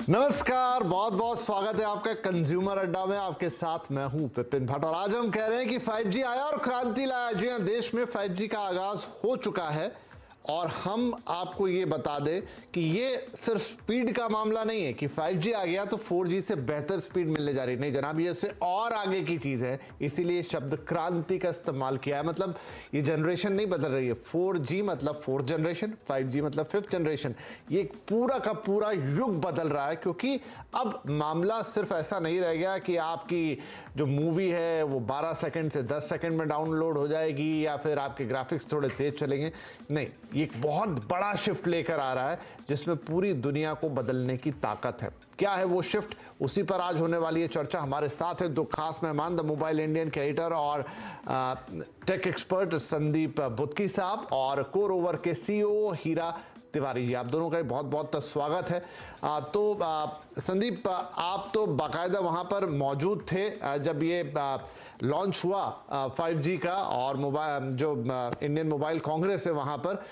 नमस्कार, बहुत बहुत स्वागत है आपका कंज्यूमर अड्डा में। आपके साथ मैं हूं विपिन भट्ट और आज हम कह रहे हैं कि 5G आया और क्रांति लाया। जी हां, देश में 5G का आगाज हो चुका है और हम आपको ये बता दें कि ये सिर्फ स्पीड का मामला नहीं है कि 5G आ गया तो 4G से बेहतर स्पीड मिलने जा रही। नहीं जनाब, ये उससे और आगे की चीज है, इसीलिए शब्द क्रांति का इस्तेमाल किया है। मतलब ये जनरेशन नहीं बदल रही है। 4G मतलब फोर्थ जनरेशन, 5G मतलब फिफ्थ जनरेशन। ये पूरा का पूरा युग बदल रहा है, क्योंकि अब मामला सिर्फ ऐसा नहीं रह गया कि आपकी जो मूवी है वो 12 सेकंड से 10 सेकंड में डाउनलोड हो जाएगी या फिर आपके ग्राफिक्स थोड़े तेज चलेंगे। नहीं, ये एक बहुत बड़ा शिफ्ट लेकर आ रहा है जिसमें पूरी दुनिया को बदलने की ताकत है। क्या है वो शिफ्ट, उसी पर आज होने वाली है चर्चा। हमारे साथ है दो खास मेहमान, द मोबाइल इंडियन के एडिटर और टेक एक्सपर्ट संदीप बुत्की साहब और कोरोवर के सीईओ हीरा तिवारी जी। आप दोनों का बहुत बहुत स्वागत है। संदीप, आप तो बाकायदा वहां पर मौजूद थे जब ये लॉन्च हुआ 5G का, और मोबाइल जो इंडियन मोबाइल कांग्रेस है वहां पर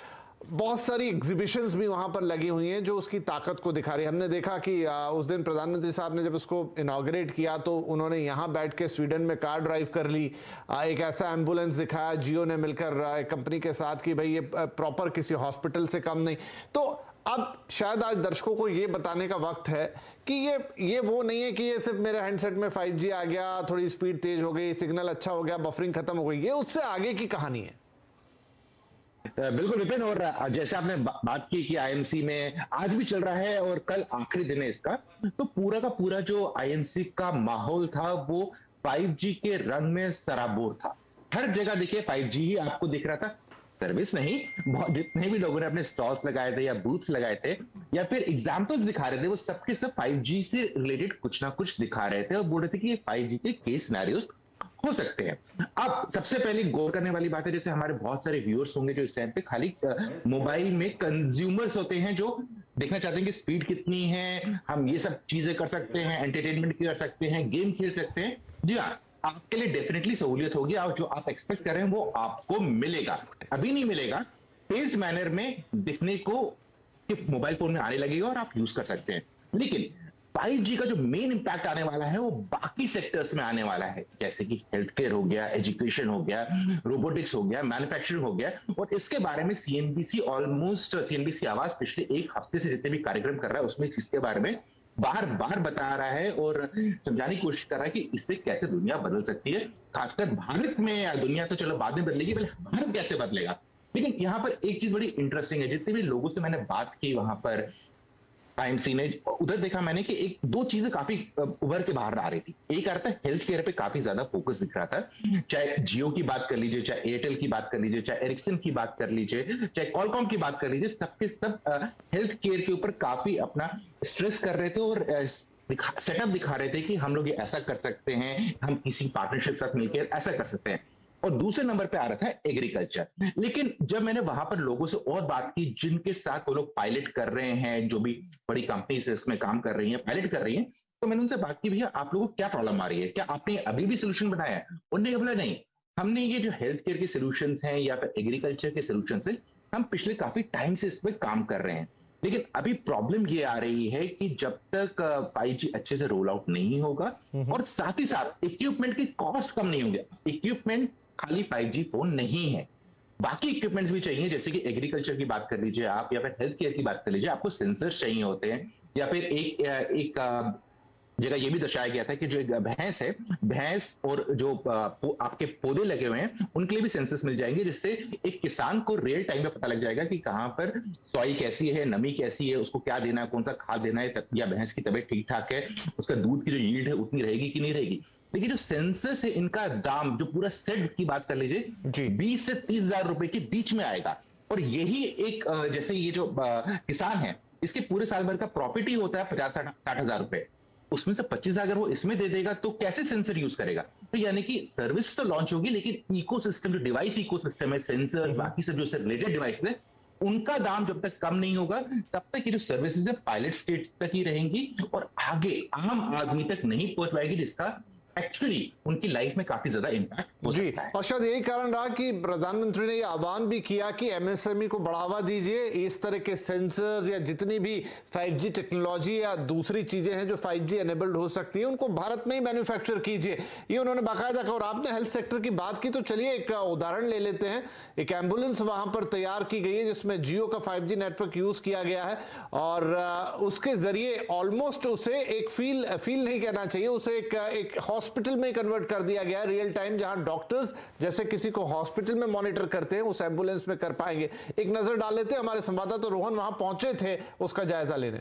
बहुत सारी एग्जीबिशंस भी वहां पर लगी हुई हैं जो उसकी ताकत को दिखा रही है। हमने देखा कि उस दिन प्रधानमंत्री साहब ने जब उसको इनॉग्रेट किया तो उन्होंने यहां बैठ के स्वीडन में कार ड्राइव कर ली। एक ऐसा एम्बुलेंस दिखाया जियो ने मिलकर एक कंपनी के साथ कि भाई ये प्रॉपर किसी हॉस्पिटल से कम नहीं। तो अब शायद आज दर्शकों को ये बताने का वक्त है कि ये वो नहीं है कि ये सिर्फ मेरे हैंडसेट में 5G आ गया, थोड़ी स्पीड तेज हो गई, सिग्नल अच्छा हो गया, बफरिंग खत्म हो गई। ये उससे आगे की कहानी है। बिल्कुल विपिन, और जैसे आपने बात की कि आईएमसी में आज भी चल रहा है और कल आखिरी दिन है इसका, तो पूरा का पूरा जो आईएमसी का माहौल था वो 5G के रंग में सराबोर था। हर जगह देखिए 5G ही आपको दिख रहा था। सर्विस नहीं, बहुत जितने भी लोगों ने अपने स्टॉल्स लगाए थे या बूथ्स लगाए थे या फिर एग्जाम्पल्स दिखा रहे थे, वो सबके सब 5G से रिलेटेड कुछ ना कुछ दिखा रहे थे और बोल रहे थे कि ये 5G के केस सिनेरियोस हो सकते हैं। अब सबसे पहले गौर करने वाली बात है, जैसे हमारे बहुत सारे व्यूअर्स होंगे जो इस टाइम पे खाली मोबाइल में कंज्यूमर्स होते हैं, जो देखना चाहते हैं कि स्पीड कितनी है, हम ये सब चीजें कर सकते हैं, एंटरटेनमेंट कर सकते हैं, गेम खेल सकते हैं। जी हाँ, आपके लिए डेफिनेटली सहूलियत होगी और जो आप एक्सपेक्ट कर रहे हैं वो आपको मिलेगा। अभी नहीं मिलेगा, टेस्ट मैनर में दिखने को मोबाइल फोन में आने लगेगा और आप यूज कर सकते हैं। लेकिन 5G का जो मेन इंपैक्ट आने वाला है वो बाकी सेक्टर्स में आने वाला है, जैसे कि हेल्थ केयर हो गया, एजुकेशन हो गया, रोबोटिक्स हो गया, मैन्युफैक्चरिंग हो गया। और इसके बारे में सीएनबीसी आवाज पिछले एक हफ्ते से जितने भी कार्यक्रम कर रहा है उसमें इसके बारे में बार बार बता रहा है और समझाने की कोशिश कर रहा है कि इससे कैसे दुनिया बदल सकती है। खासकर भारत में, या दुनिया तो चलो बाद में बदलेगी, पहले भारत कैसे बदलेगा। लेकिन यहाँ पर एक चीज बड़ी इंटरेस्टिंग है, जितने भी लोगों से मैंने बात की वहां पर आईएमसी ने, उधर देखा मैंने कि एक दो चीजें काफी उभर के बाहर आ रही थी। एक आ रहा था हेल्थ केयर पे काफी ज्यादा फोकस दिख रहा था, चाहे जियो की बात कर लीजिए, चाहे एयरटेल की बात कर लीजिए, चाहे एरिक्सन की बात कर लीजिए, चाहे कॉलकॉम की बात कर लीजिए, सबके सब हेल्थ केयर के ऊपर काफी अपना स्ट्रेस कर रहे थे और सेटअप दिखा रहे थे कि हम लोग ये ऐसा कर सकते हैं, हम किसी पार्टनरशिप साथ मिलकर ऐसा कर सकते हैं। और दूसरे नंबर पे आ रहा था एग्रीकल्चर। लेकिन जब मैंने वहां पर लोगों से और बात की जिनके साथ वो लोग पायलट कर रहे हैं, जो भी बड़ी कंपनी से इसमें काम कर रही है, पायलट कर रही है, तो मैंने उनसे बात की, भैया आप लोगों को क्या प्रॉब्लम आ रही है, क्या आपने अभी भी सोल्यूशन बनाया है? उन्होंने बोला नहीं, हमने ये जो हेल्थ केयर के सोल्यूशन हैं या फिर एग्रीकल्चर के सोल्यूशन है, हम पिछले काफी टाइम से इस पर काम कर रहे हैं। लेकिन अभी प्रॉब्लम ये आ रही है कि जब तक 5G अच्छे से रोल आउट नहीं होगा और साथ ही साथ इक्विपमेंट की कॉस्ट कम नहीं होगी। इक्विपमेंट खाली 5G फोन नहीं है, बाकी इक्विपमेंट्स भी चाहिए, जैसे कि एग्रीकल्चर की बात कर लीजिए आप या फिर हेल्थ केयर की बात कर लीजिए, आपको सेंसर्स चाहिए होते हैं। या फिर एक जगह ये भी दर्शाया गया था कि जो एक भैंस है, भैंस और जो आपके पौधे लगे हुए हैं उनके लिए भी सेंसस मिल जाएंगे, जिससे एक किसान को रियल टाइम में पता लग जाएगा कि कहां पर सॉइल कैसी है, नमी कैसी है, उसको क्या देना है, कौन सा खाद देना है, या भैंस की तबीयत ठीक ठाक है, उसका दूध की जो यील्ड है उतनी रहेगी कि नहीं रहेगी। लेकिन जो सेंसस है इनका दाम, जो पूरा सेट की बात कर लीजिए, 20 से 30,000 रुपए के बीच में आएगा। और यही एक जैसे ये जो किसान है, इसके पूरे साल भर का प्रॉफिट ही होता है 50-60 हजार रुपए, उसमें से 25 अगर वो इसमें दे देगा तो कैसे सेंसर यूज करेगा? तो यानी कि सर्विस तो लॉन्च होगी, लेकिन इकोसिस्टम, जो डिवाइस इकोसिस्टम है, सेंसर बाकी सब जो रिलेटेड डिवाइस है, उनका दाम जब तक कम नहीं होगा तब तक ये जो सर्विसेज है पायलट स्टेज तक ही रहेंगी और आगे आम आदमी तक नहीं पहुंच पाएगी, जिसका एक्चुअली उनकी लाइफ में काफी ज्यादा इम्पैक्ट हो जी, सकता है। और शायद यही कारण रहा कि प्रधानमंत्री ने ये आह्वान भी किया कि एमएसएमई को बढ़ावा दीजिए, इस तरह के सेंसर्स या जितनी भी 5G टेक्नोलॉजी या दूसरी चीजें हैं जो 5G एनेबल्ड हो सकती है, उनको भारत में ही मैन्युफैक्चर कीजिए, ये उन्होंने बाकायदा कहा। और आपने हेल्थ सेक्टर की बात की, तो चलिए एक उदाहरण ले लेते हैं। एक एम्बुलेंस वहां पर तैयार की गई है जिसमें जियो का 5G नेटवर्क यूज किया गया है, और उसके जरिए ऑलमोस्ट उसे एक फील नहीं कहना चाहिए, उसे एक हॉस्पिटल में कन्वर्ट कर दिया गया है, रियल टाइम, जहां डॉक्टर्स जैसे किसी को हॉस्पिटल में मॉनिटर करते हैं उस एम्बुलेंस में कर पाएंगे। एक नजर डाल लेते हैं, हमारे संवाददाता रोहन वहां पहुंचे थे उसका जायजा लेने।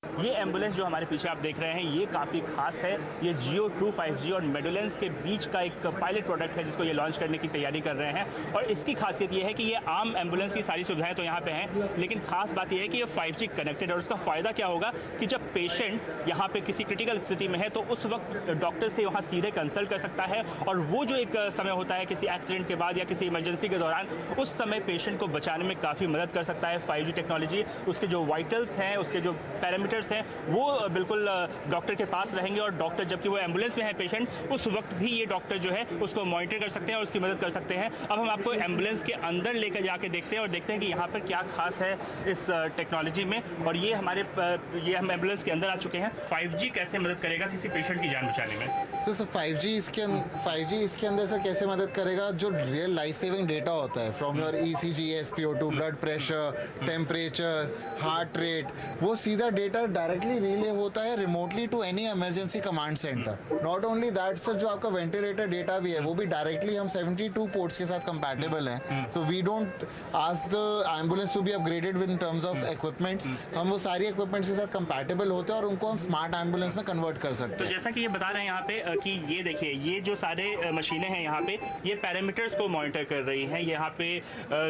ये एम्बुलेंस जो हमारे पीछे आप देख रहे हैं, ये काफ़ी खास है। ये जियो ट्रू 5G और मेडुलेंस के बीच का एक पायलट प्रोडक्ट है जिसको ये लॉन्च करने की तैयारी कर रहे हैं। और इसकी खासियत ये है कि ये आम एम्बुलेंस की सारी सुविधाएं तो यहाँ पे हैं, लेकिन खास बात ये है कि ये 5G कनेक्टेड। और उसका फ़ायदा क्या होगा कि जब पेशेंट यहाँ पे किसी क्रिटिकल स्थिति में है तो उस वक्त डॉक्टर से वहाँ सीधे कंसल्ट कर सकता है, और वो जो एक समय होता है किसी एक्सीडेंट के बाद या किसी इमरजेंसी के दौरान, उस समय पेशेंट को बचाने में काफ़ी मदद कर सकता है 5G टेक्नोलॉजी। उसके जो वाइटल्स हैं, उसके जो पैरामीटर्स हैं, वो बिल्कुल डॉक्टर के पास रहेंगे, और डॉक्टर जबकि वो एम्बुलेंस में है पेशेंट, उस वक्त भी ये डॉक्टर जो है उसको मॉनिटर कर सकते हैं और उसकी मदद कर सकते हैं। अब हम आपको एम्बुलेंस के अंदर लेकर जाके देखते हैं और देखते हैं कि यहाँ पर क्या खास है इस टेक्नोलॉजी में। और ये हम एम्बुलेंस के अंदर आ चुके हैं। 5G कैसे मदद करेगा किसी पेशेंट की जान बचाने में? सर 5G इसके अंदर सर कैसे मदद करेगा? जो रियल लाइफ सेविंग डेटा होता है from your ECG, SpO2, blood pressure, temperature, heart rate, वो सीधा डेटा डायरेक्टली रिले होता है remotely to any emergency command centre. Not only that sir, जो आपका वेंटिलेटर डेटा भी है वो भी डायरेक्टली हम 72 पोर्ट्स के साथ कंपैटिबल हैं। So we don't ask the ambulance to be upgraded in terms of equipments. हम वो सारी इक्विपमेंट्स के साथ कंपैटिबल होते हैं और उनको हम स्मार्ट एम्बुलेंस में कन्वर्ट कर सकते तो हैं। जैसा कि ये बता रहे हैं यहाँ पे कि ये देखिए, ये जो सारे मशीनें हैं यहाँ पे, ये पैरामीटर्स को मॉनिटर कर रही हैं। यहाँ पे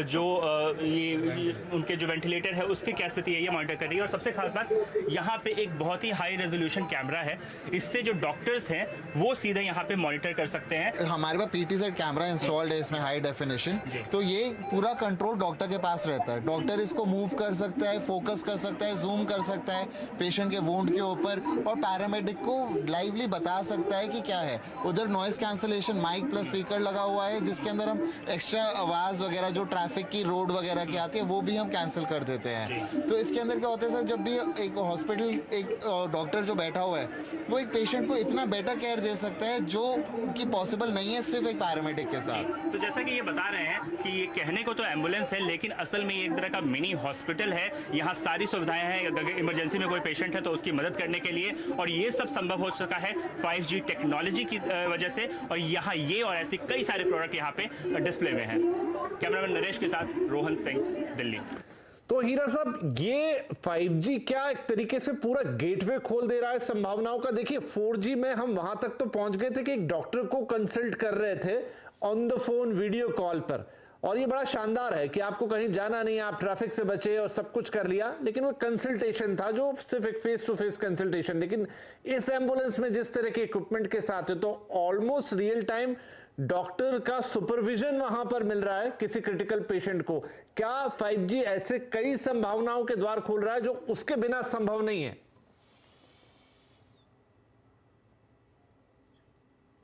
जो ये उनके जो वेंटिलेटर है उसकी क्या स्थिति है ये मॉनिटर कर रही है। और सबसे खास बात, यहाँ पे एक बहुत ही हाई रेजोल्यूशन कैमरा है, इससे जो डॉक्टर्स हैं वो सीधे यहाँ पे मॉनिटर कर सकते हैं। हमारे पास PTZ कैमरा इंस्टॉल्ड है इसमें, हाई डेफिनेशन। तो ये पूरा कंट्रोल डॉक्टर के पास रहता है। डॉक्टर इसको मूव कर सकता है, फोकस कर सकता है, जूम कर सकता है पेशेंट के वुंड के ऊपर, और पैरामेडिक को लाइवली बता सकता है कि क्या है। उधर noise cancellation mic plus speaker लगा हुआ है जिसके अंदर हम एक्स्ट्रा आवाज़ वगैरह जो ट्रैफिक की, रोड वगैरह की आती है वो भी हम कैंसिल कर देते हैं। तो इसके अंदर क्या होता है सर, जब भी एक हॉस्पिटल, एक डॉक्टर जो बैठा हुआ है वो एक पेशेंट को इतना बेटर केयर दे सकता है जो कि पॉसिबल नहीं है सिर्फ एक पैरामेडिक के साथ। तो जैसा कि ये बता रहे हैं कि ये कहने को तो एम्बुलेंस है, लेकिन असल में ये एक तरह का मिनी हॉस्पिटल है। यहाँ सारी सुविधाएं हैं, अगर इमरजेंसी में कोई पेशेंट है तो उसकी मदद करने के लिए, और ये सब संभव हो सका है 5G टेक्नोलॉजी की वजह से। और यहाँ ये और ऐसे कई सारे प्रोडक्ट यहाँ पे डिस्प्ले में हैं। कैमरामैन नरेश के साथ रोहन सिंह, दिल्ली। तो हीरा साहब, ये 5G क्या एक तरीके से पूरा गेटवे खोल दे रहा है संभावनाओं का? देखिए 4G में हम वहां तक तो पहुंच गए थे कि एक डॉक्टर को कंसल्ट कर रहे थे on the phone, video call पर, और ये बड़ा शानदार है कि आपको कहीं जाना नहीं है, आप ट्रैफिक से बचे और सब कुछ कर लिया, लेकिन वो कंसल्टेशन था जो सिर्फ एक फेस टू फेस कंसल्टेशन। लेकिन इस एम्बुलेंस में जिस तरह के इक्विपमेंट के साथ है, तो ऑलमोस्ट रियल टाइम डॉक्टर का सुपरविजन वहां पर मिल रहा है किसी क्रिटिकल पेशेंट को। क्या 5G ऐसे कई संभावनाओं के द्वार खोल रहा है जो उसके बिना संभव नहीं है?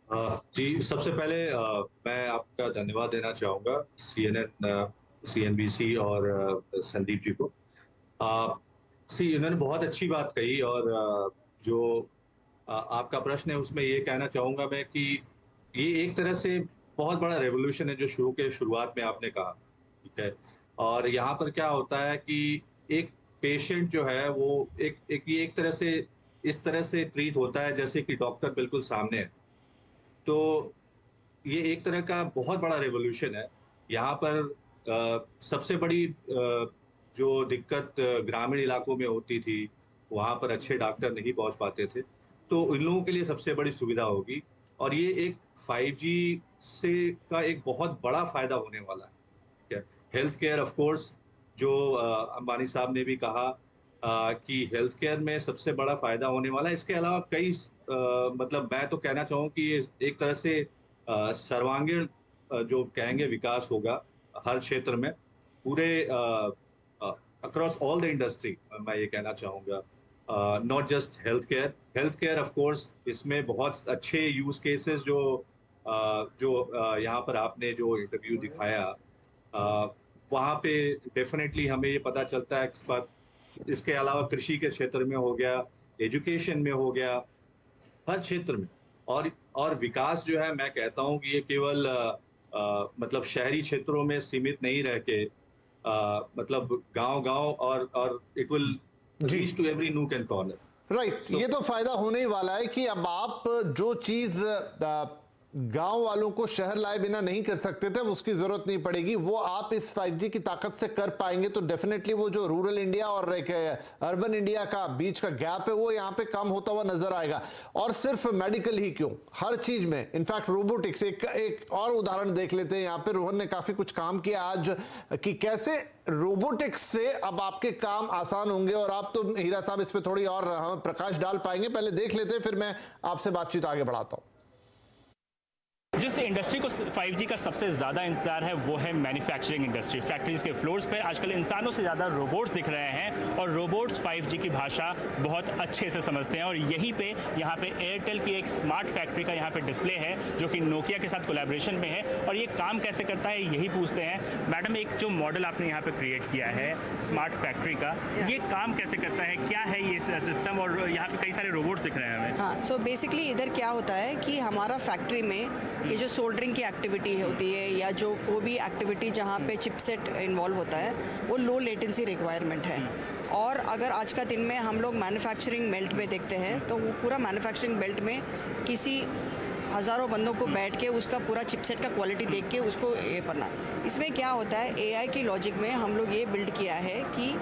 जी, सबसे पहले मैं आपका धन्यवाद देना चाहूँगा CNN, CNBC और संदीप जी को। इन्होंने बहुत अच्छी बात कही, और जो आपका प्रश्न है उसमें ये कहना चाहूँगा मैं कि ये एक तरह से बहुत बड़ा रेवोल्यूशन है जो शुरुआत में आपने कहा, ठीक है। और यहाँ पर क्या होता है कि एक पेशेंट जो है वो एक तरह से इस तरह से ट्रीट होता है जैसे कि डॉक्टर बिल्कुल सामने है। तो ये एक तरह का बहुत बड़ा रेवोल्यूशन है। यहाँ पर सबसे बड़ी जो दिक्कत ग्रामीण इलाकों में होती थी, वहाँ पर अच्छे डॉक्टर नहीं पहुँच पाते थे, तो इन लोगों के लिए सबसे बड़ी सुविधा होगी। और ये एक 5G से का एक बहुत बड़ा फायदा होने वाला है, ठीक है। हेल्थ केयर, ऑफ कोर्स, जो अंबानी साहब ने भी कहा कि हेल्थ केयर में सबसे बड़ा फायदा होने वाला है। इसके अलावा कई मतलब मैं तो कहना चाहूँ कि ये एक तरह से सर्वांगीण जो कहेंगे विकास होगा हर क्षेत्र में, पूरे अक्रॉस ऑल द इंडस्ट्री, मैं ये कहना चाहूँगा। Not just health care of course इसमें बहुत अच्छे यूज केसेस जो यहाँ पर आपने जो इंटरव्यू दिखाया वहाँ पे डेफिनेटली हमें ये पता चलता है इस बात। इसके अलावा कृषि के क्षेत्र में हो गया, एजुकेशन में हो गया, हर क्षेत्र में। और विकास जो है मैं कहता हूँ कि ये केवल मतलब शहरी क्षेत्रों में सीमित नहीं रह के मतलब गांव-गांव और it will reach to every nook and corner. Right, ये तो फायदा होने ही वाला है कि अब आप जो चीज गांव वालों को शहर लाए बिना नहीं कर सकते थे, अब उसकी जरूरत नहीं पड़ेगी, वो आप इस 5G की ताकत से कर पाएंगे। तो डेफिनेटली वो जो रूरल इंडिया और एक अर्बन इंडिया का बीच का गैप है वो यहाँ पे कम होता हुआ नजर आएगा। और सिर्फ मेडिकल ही क्यों, हर चीज में, इनफैक्ट रोबोटिक्स, एक और उदाहरण देख लेते हैं। यहाँ पे रोहन ने काफी कुछ काम किया आज कि कैसे रोबोटिक्स से अब आपके काम आसान होंगे। और आप तो हीरा साहब इस पे थोड़ी और हम प्रकाश डाल पाएंगे, पहले देख लेते हैं, फिर मैं आपसे बातचीत आगे बढ़ाता हूँ। जिस इंडस्ट्री को 5G का सबसे ज़्यादा इंतजार है वो है मैन्युफैक्चरिंग इंडस्ट्री। फैक्ट्रीज के फ्लोर्स पर आजकल इंसानों से ज़्यादा रोबोट्स दिख रहे हैं और रोबोट्स 5G की भाषा बहुत अच्छे से समझते हैं। और यहीं पे यहाँ पे एयरटेल की एक स्मार्ट फैक्ट्री का यहाँ पे डिस्प्ले है जो कि नोकिया के साथ कोलैबोरेशन में है। और ये काम कैसे करता है यही पूछते हैं। मैडम, एक जो मॉडल आपने यहाँ पे क्रिएट किया है स्मार्ट फैक्ट्री का, ये काम कैसे करता है, क्या है ये सिस्टम? और यहाँ पे कई सारे रोबोट्स दिख रहे हैं हमें। हाँ, सो बेसिकली इधर क्या होता है कि हमारा फैक्ट्री में ये जो सोल्डरिंग की एक्टिविटी होती है या जो कोई भी एक्टिविटी जहाँ पे चिपसेट इन्वॉल्व होता है वो लो लेटेंसी रिक्वायरमेंट है। और अगर आज का दिन में हम लोग मैन्युफैक्चरिंग बेल्ट में देखते हैं तो वो पूरा मैन्युफैक्चरिंग बेल्ट में किसी हज़ारों बंदों को बैठ के उसका पूरा चिपसेट का क्वालिटी देख के उसको ये करना। इसमें क्या होता है, एआई की लॉजिक में हम लोग ये बिल्ड किया है कि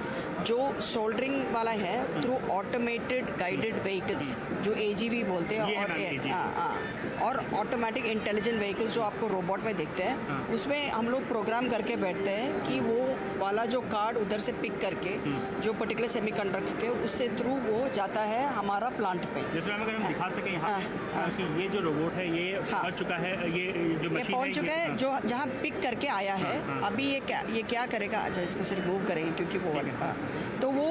जो सोल्डरिंग वाला है थ्रू ऑटोमेटेड गाइडेड व्हीकल्स जो एजीवी बोलते हैं और ऑटोमेटिक इंटेलिजेंट व्हीकल्स जो आपको रोबोट में देखते हैं, उसमें हम लोग प्रोग्राम करके बैठते हैं कि वो वाला जो कार्ड उधर से पिक करके जो पर्टिकुलर सेमीकंडक्टर के उससे थ्रू वो जाता है हमारा प्लांट पे। जैसे अगर हम दिखा सकें यहाँ पे कि ये जो रोबोट है ये पहुंच चुका है, ये जो मशीन पहुंच चुका है, जो जहाँ पिक करके आया है। अभी ये क्या करेगा, अच्छा इसको सिर्फ मूव करेंगे क्योंकि वो तो वो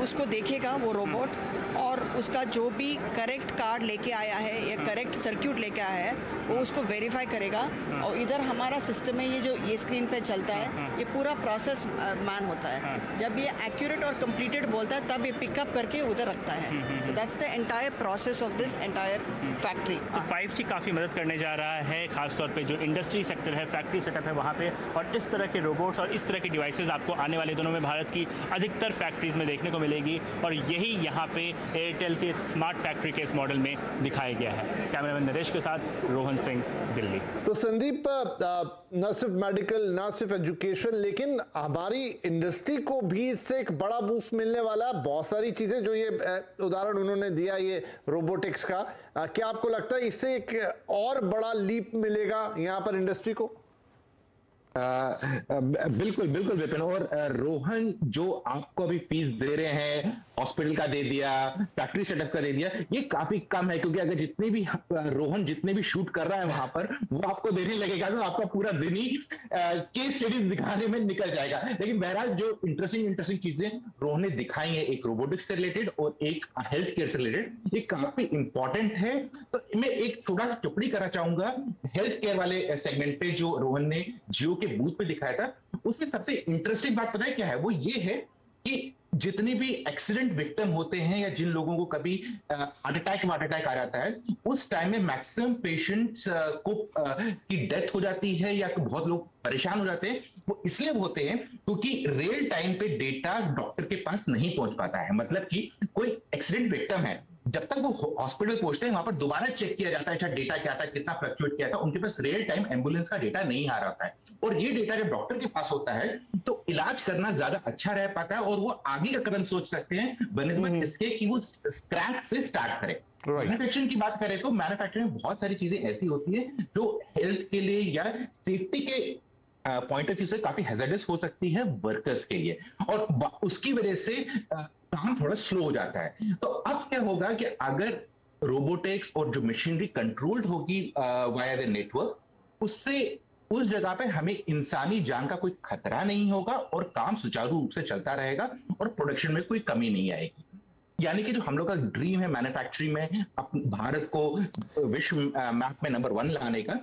उसको देखेगा वो रोबोट और उसका जो भी करेक्ट कार्ड लेके आया है या करेक्ट सर्क्यूट लेके आया है वो उसको वेरीफाई करेगा। और इधर हमारा सिस्टम में ये स्क्रीन पे चलता है, ये पूरा प्रोसेस मैन होता है। जब ये एक्यूरेट और कंप्लीटेड बोलता है तब ये पिकअप करके उधर रखता है। So that's the entire process of this entire factory. तो 5G काफ़ी मदद करने जा रहा है, खासतौर पे जो इंडस्ट्री सेक्टर है, फैक्ट्री सेटअप है वहाँ पे। और इस तरह के रोबोट्स और इस तरह के डिवाइसेस आपको आने वाले दिनों में भारत की अधिकतर फैक्ट्रीज में देखने को मिलेगी। और यही यहाँ पे एयरटेल के स्मार्ट फैक्ट्री के इस मॉडल में दिखाया गया है। कैमरामैन नरेश के साथ रोहन सिंह, दिल्ली। तो संदीप, न सिर्फ मेडिकल, न सिर्फ एजुकेशन, लेकिन हमारी इंडस्ट्री को भी इससे एक बड़ा बूस्ट मिलने वाला। बहुत सारी चीजें जो ये उदाहरण उन्होंने दिया ये रोबोटिक्स का, क्या आपको लगता है इससे एक और बड़ा लीप मिलेगा यहाँ पर इंडस्ट्री को? बिल्कुल बिल्कुल विपिन। और रोहन, जो आपको अभी फीस दे रहे हैं, हॉस्पिटल का दे दिया, फैक्ट्री सेटअप का दे दिया, ये काफी कम है। क्योंकि अगर रोहन जितने भी शूट कर रहा है वहां पर, वो आपको देने लगेगा तो आपका पूरा दिन ही केस स्टडीज दिखाने में निकल जाएगा। लेकिन बहरहाल जो इंटरेस्टिंग चीजें रोहन ने दिखाई है, एक रोबोटिक्स से रिलेटेड और एक हेल्थ केयर से रिलेटेड, ये काफी इंपॉर्टेंट है। तो मैं एक थोड़ा सा टिप्पणी करना चाहूंगा हेल्थ केयर वाले सेगमेंट पे जो रोहन ने जियो के बूथ पे दिखाया था। उसमें सबसे इंटरेस्टिंग बात पता है क्या है? वो ये है कि जितने भी एक्सीडेंट विक्टिम होते हैं या जिन लोगों को कभी हार्ट अटैक आ जाता है, उस टाइम में मैक्सिमम पेशेंट्स को की डेथ हो जाती है या बहुत लोग परेशान हो जाते हैं। वो इसलिए होते हैं क्योंकि रियल टाइम पे डेटा डॉक्टर के पास नहीं पहुंच पाता है। मतलब कि कोई एक्सीडेंट विक्टिम है, जब तक वो हॉस्पिटल पहुंचते हैं वहां पर दोबारा चेक किया जाता है अच्छा डेटा क्या था, कितना फ्लक्चुएट किया था। उनके पास रियल टाइम एम्बुलेंस का डेटा नहीं आ रहा है। और ये डेटा जब डॉक्टर के पास होता है तो इलाज करना ज्यादा अच्छा रह पाता है और वो आगे का कदम सोच सकते हैं बनस्बत इसके कि वो स्क्रैच से स्टार्ट करें। मैन्युफैक्चरिंग की बात करें तो मैन्युफैक्चरिंग में बहुत सारी चीजें ऐसी होती है जो हेल्थ के लिए या सेफ्टी के पॉइंट ऑफ व्यू से काफी हैजर्डस हो सकती है वर्कर्स के लिए, और उसकी वजह से काम थोड़ा स्लो हो जाता है। तो अब क्या होगा कि अगर रोबोटिक्स और जो मशीनरी कंट्रोल्ड होगी वाया द नेटवर्क, उससे उस जगह पे हमें इंसानी जान का कोई खतरा नहीं होगा और काम सुचारू रूप से चलता रहेगा और प्रोडक्शन में कोई कमी नहीं आएगी। यानी कि जो हम लोग का ड्रीम है मैन्युफैक्चरिंग में भारत को विश्व मैप में नंबर 1 लाने का,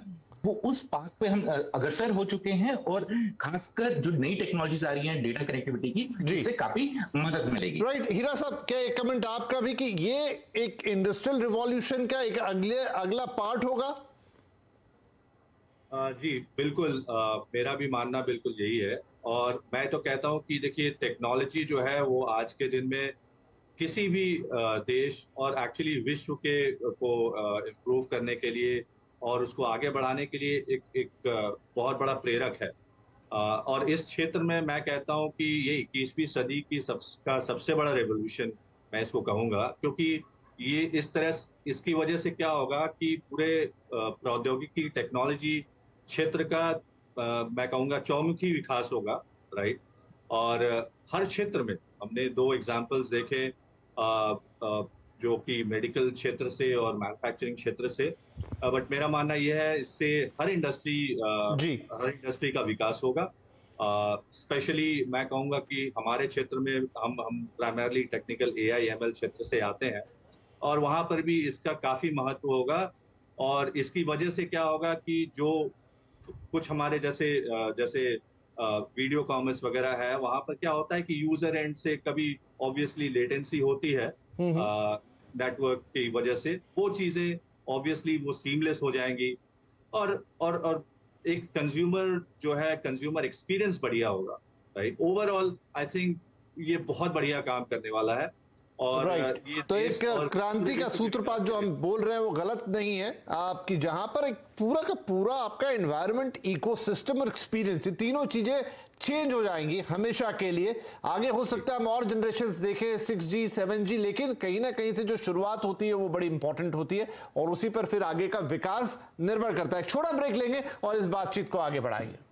वो उस पाथ पे हम अग्रसर हो चुके हैं। और खासकर जो नई टेक्नोलॉजीज आ रही हैं डेटा कनेक्टिविटी की, जिससे काफी मदद मिलेगी। राइट हीरा साहब, क्या एक कमेंट आपका भी कि ये एक इंडस्ट्रियल रिवॉल्यूशन का एक अगला पार्ट होगा? जी बिल्कुल, मेरा भी मानना बिल्कुल यही है। और मैं तो कहता हूँ कि देखिए, टेक्नोलॉजी जो है वो आज के दिन में किसी भी देश और एक्चुअली विश्व के को इम्प्रूव करने के लिए और उसको आगे बढ़ाने के लिए एक बहुत बड़ा प्रेरक है। और इस क्षेत्र में मैं कहता हूँ कि ये 21वीं सदी की सबसे बड़ा रेवोल्यूशन मैं इसको कहूँगा, क्योंकि ये इसकी वजह से क्या होगा कि पूरे प्रौद्योगिकी टेक्नोलॉजी क्षेत्र का मैं कहूँगा चौमुखी विकास होगा, राइट। और हर क्षेत्र में हमने 2 एग्जांपल्स देखे, जो कि मेडिकल क्षेत्र से और मैन्युफैक्चरिंग क्षेत्र से। बट मेरा मानना यह है, इससे हर इंडस्ट्री का विकास होगा। स्पेशली मैं कहूँगा कि हमारे क्षेत्र में हम प्राइमरली टेक्निकल AI ML क्षेत्र से आते हैं, और वहाँ पर भी इसका काफ़ी महत्व होगा। और इसकी वजह से क्या होगा कि जो कुछ हमारे जैसे वीडियो कॉमर्स वगैरह है, वहाँ पर क्या होता है कि यूजर एंड से कभी ऑब्वियसली लेटेंसी होती है नेटवर्क की वजह से। वो चीज़ें ऑब्वियसली वो सीमलेस हो जाएंगी, और एक कंज्यूमर एक्सपीरियंस बढ़िया होगा, राइट। ओवरऑल आई थिंक ये बहुत बढ़िया काम करने वाला है। और राइट, तो एक क्रांति का सूत्रपात जो हम बोल रहे हैं वो गलत नहीं है आपकी, जहां पर एक पूरा का पूरा आपका एनवायरनमेंट, इकोसिस्टम और एक्सपीरियंस, ये तीनों चीजें चेंज हो जाएंगी हमेशा के लिए। आगे हो सकता है हम और जनरेशंस देखें 6G 7G, लेकिन कहीं ना कहीं से जो शुरुआत होती है वो बड़ी इंपॉर्टेंट होती है और उसी पर फिर आगे का विकास निर्भर करता है। एक छोटा ब्रेक लेंगे और इस बातचीत को आगे बढ़ाएंगे।